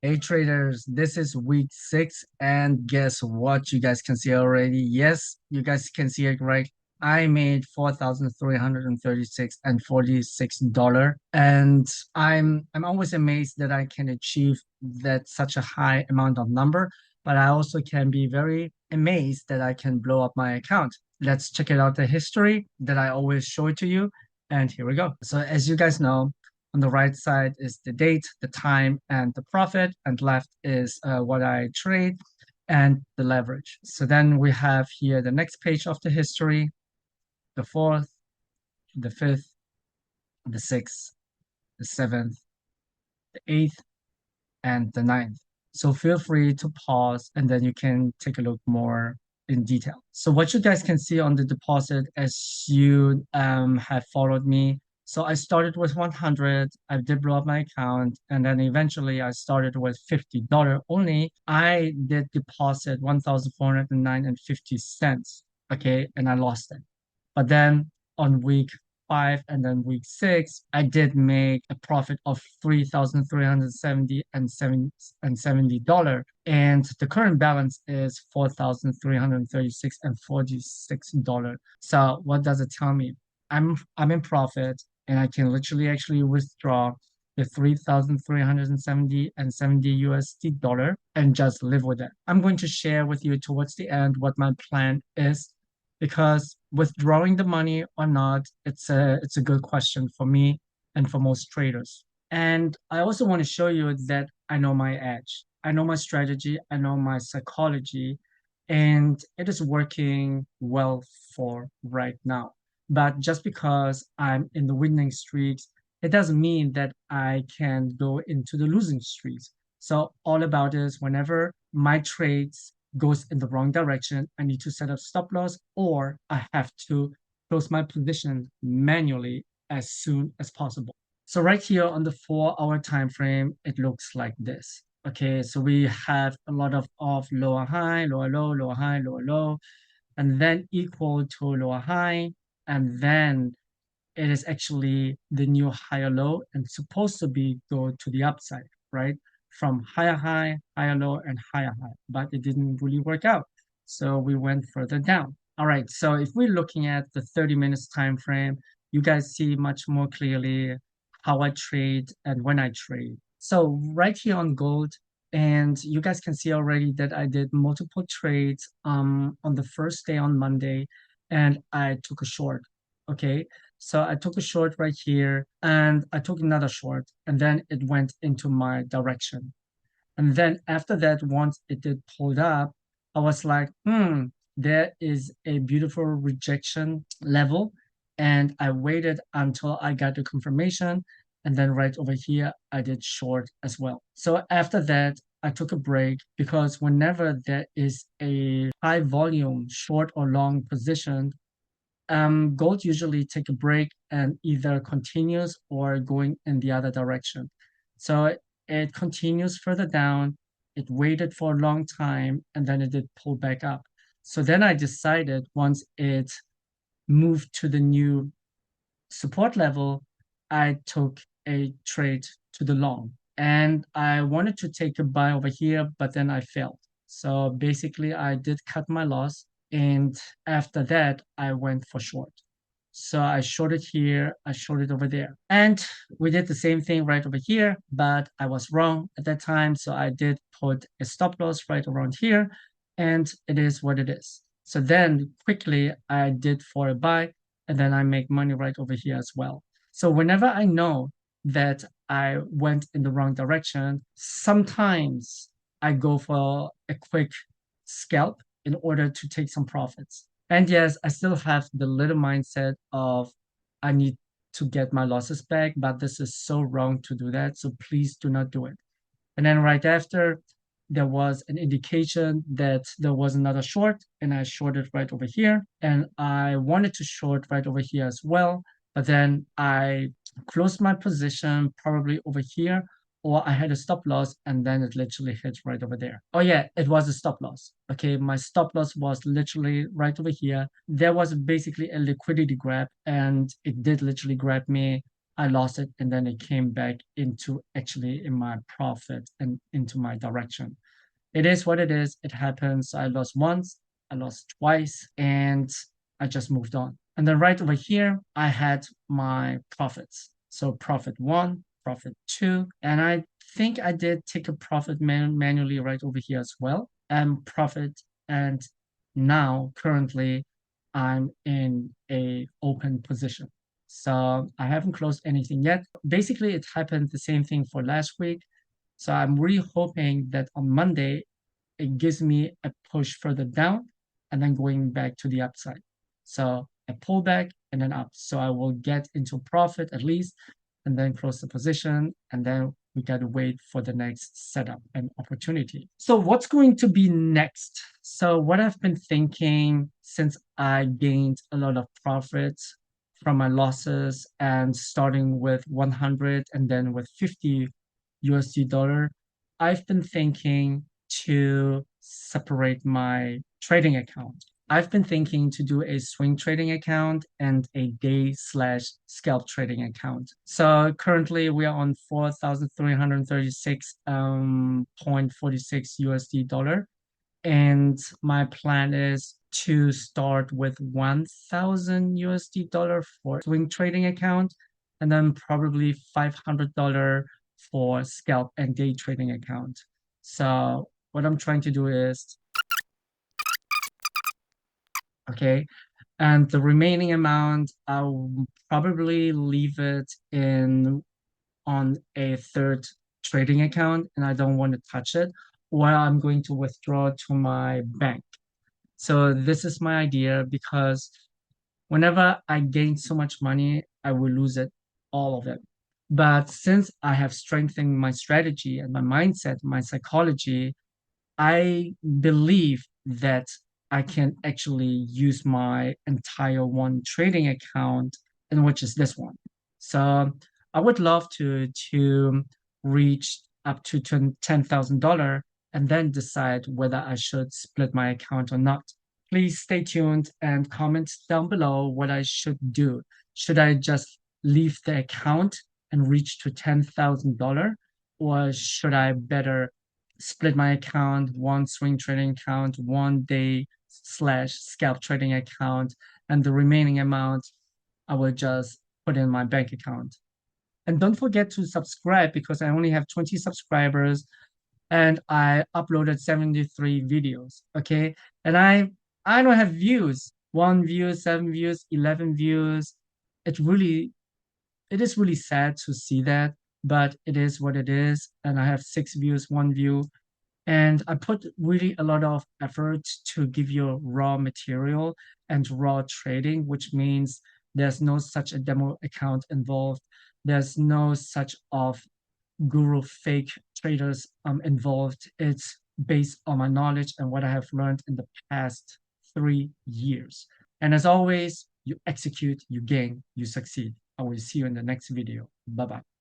Hey traders, this is week 6, and guess what? You guys can see already. Yes, you guys can see it right. I made 4,336 and $46, and I'm always amazed that I can achieve that such a high amount of number, but I also can be very amazed that I can blow up my account. Let's check it out, the history that I always show it to you, and here we go. So as you guys know, on the right side is the date, the time, and the profit, and left is what I trade and the leverage. So then we have here the next page of the history, the fourth, the fifth, the sixth, the seventh, the eighth, and the ninth. So feel free to pause and then you can take a look more in detail. So what you guys can see on the deposit as you have followed me. So I started with 100, I did blow up my account, and then eventually I started with $50 only. I did deposit 1,409 and 50 cents, okay, and I lost it. But then on week 5 and then week 6, I did make a profit of 3,370 and $70. And the current balance is 4,336 and $46. So what does it tell me? I'm in profit and I can literally actually withdraw the 3,370 and 70 USD dollar and just live with it. I'm going to share with you towards the end what my plan is, because withdrawing the money or not, it's a good question for me and for most traders. And I also want to show you that I know my edge. I know my strategy, I know my psychology, and it is working well for right now. But just because I'm in the winning streaks, it doesn't mean that I can go into the losing streaks. So all about is whenever my trades goes in the wrong direction, I need to set up stop loss or I have to close my position manually as soon as possible. So right here on the 4 hour time frame, it looks like this. Okay, so we have a lot of lower high, lower low, lower high, lower low, and then equal to lower high, and then it is actually the new higher low and supposed to be go to the upside, right? From higher high, higher low, and higher high, but it didn't really work out. So we went further down. All right, so if we're looking at the 30 minutes time frame, you guys see much more clearly how I trade and when I trade. So right here on gold, and you guys can see already that I did multiple trades on the first day on Monday, and I took a short. Okay, so I took a short right here and I took another short, and then it went into my direction. And then after that, once it did pulled up, I was like, there is a beautiful rejection level. And I waited until I got the confirmation. And then right over here, I did short as well. So after that, I took a break because whenever there is a high volume, short or long position, gold usually take a break and either continues or going in the other direction. So it continues further down. It waited for a long time and then it did pull back up. So then I decided once it moved to the new support level, I took a trade to the long. And I wanted to take a buy over here, but then I failed. So basically, I did cut my loss. And after that, I went for short. So I shorted here, I shorted over there. And we did the same thing right over here, but I was wrong at that time. So I did put a stop loss right around here, and it is what it is. So then quickly I did for a buy, and then I make money right over here as well. So whenever I know that I went in the wrong direction, sometimes I go for a quick scalp in order to take some profits. And yes, I still have the little mindset of I need to get my losses back, but this is so wrong to do that. So please do not do it. And then right after, there was an indication that there was another short, and I shorted right over here. And I wanted to short right over here as well, but then I closed my position probably over here, or I had a stop loss, and then it literally hit right over there. Oh yeah, it was a stop loss. Okay, my stop loss was literally right over here. There was basically a liquidity grab, and it did literally grab me I lost it and then it came back into actually in my profit and into my direction. It is what it is. It happens. I lost once, I lost twice, and I just moved on. And then right over here, I had my profits. So profit one, profit two, and I think I did take a profit manually right over here as well. And profit, and now currently I'm in a open position. So I haven't closed anything yet. Basically, it happened the same thing for last week. So I'm really hoping that on Monday, it gives me a push further down and then going back to the upside. So I pull back and then up. So I will get into profit at least and then close the position. And then we got to wait for the next setup and opportunity. So what's going to be next? So what I've been thinking since I gained a lot of profits from my losses and starting with 100 and then with 50 USD dollar, I've been thinking to separate my trading account. I've been thinking to do a swing trading account and a day slash scalp trading account. So currently we are on 4,336.46 USD dollar. And my plan is to start with 1,000 USD dollar for swing trading account and then probably $500 for scalp and day trading account. So what I'm trying to do is, okay, and the remaining amount, I'll probably leave it in on a third trading account and I don't want to touch it, or I'm going to withdraw to my bank. So this is my idea because whenever I gain so much money, I will lose it, all of it. But since I have strengthened my strategy and my mindset, my psychology, I believe that I can actually use my entire one trading account, and which is this one. So I would love to reach up to $10,000 and then decide whether I should split my account or not. Please stay tuned and comment down below what I should do. Should I just leave the account and reach to $10,000, or should I better split my account, one swing trading account, one day slash scalp trading account, and the remaining amount I will just put in my bank account. And don't forget to subscribe because I only have 20 subscribers and I uploaded 73 videos. Okay. And I don't have views. 1 view, 7 views, 11 views. It really it is really sad to see that, but it is what it is. And I have 6 views, 1 view, and I put really a lot of effort to give you raw material and raw trading, which means there's no such a demo account involved. There's no such of guru fake traders involved. It's based on my knowledge and what I have learned in the past 3 years. And as always, you execute, you gain, you succeed. I will see you in the next video. Bye bye.